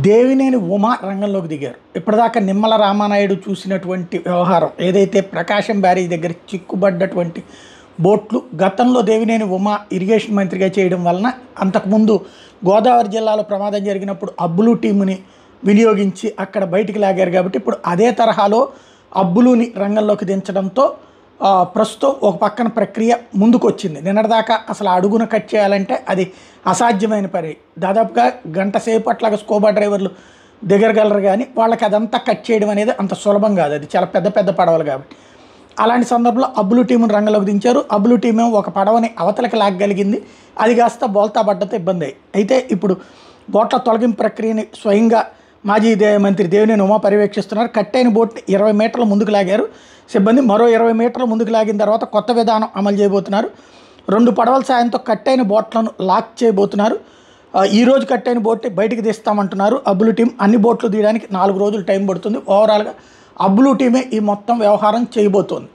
దేవినేని ఉమ రంగంలోకి దిగారు. ఇప్పటిదాకా నిమ్మల రామానాయుడు చూసినటువంటి వ్యవహారం ఏదైతే ప్రకాశం బ్యారేజ్ దగ్గర చిక్కుబడ్డటువంటి బోట్లు గతంలో దేవినేని ఉమ ఇరిగేషన్ మంత్రిగా చేయడం వలన అంతకుముందు గోదావరి జిల్లాలో ప్రమాదం జరిగినప్పుడు అబ్బులు టీముని వినియోగించి అక్కడ బయటికి లాగారు. కాబట్టి ఇప్పుడు అదే తరహాలో అబ్బులుని రంగంలోకి దించడంతో ప్రస్తుతం ఒక పక్కన ప్రక్రియ ముందుకు వచ్చింది. నిన్నటిదాకా అసలు అడుగున కట్ చేయాలంటే అది అసాధ్యమైన పని. దాదాపుగా గంట సేపు అట్లాగా స్కోబా డ్రైవర్లు దిగరగలరు, కానీ వాళ్ళకి అదంతా కట్ చేయడం అనేది అంత సులభం కాదు. అది చాలా పెద్ద పెద్ద పడవలు కాబట్టి. అలాంటి సందర్భంలో అబ్బులు టీముని రంగంలోకి దించారు. అబ్బులు టీం ఏమో ఒక పడవని అవతలకి లాగగలిగింది. అది కాస్త బోల్తా పడ్డతో ఇబ్బంది అయితే ఇప్పుడు బోట్ల తొలగింపు ప్రక్రియని స్వయంగా మాజీ మంత్రి దేవినేని ఉమ పర్యవేక్షిస్తున్నారు. కట్టైన బోట్ని 20 మీటర్ల ముందుకు లాగారు సిబ్బంది. మరో 20 మీటర్ల ముందుకు లాగిన తర్వాత కొత్త విధానం అమలు చేయబోతున్నారు. 2 పడవల సాయంతో కట్టైన బోట్లను లాక్ చేయబోతున్నారు. ఈరోజు కట్టైన బోట్ని బయటికి తీస్తామంటున్నారు అబ్బులు టీం. అన్ని బోట్లు తీయడానికి 4 రోజులు టైం పడుతుంది. ఓవరాల్గా అబ్బులు టీమే ఈ మొత్తం వ్యవహారం చేయబోతోంది.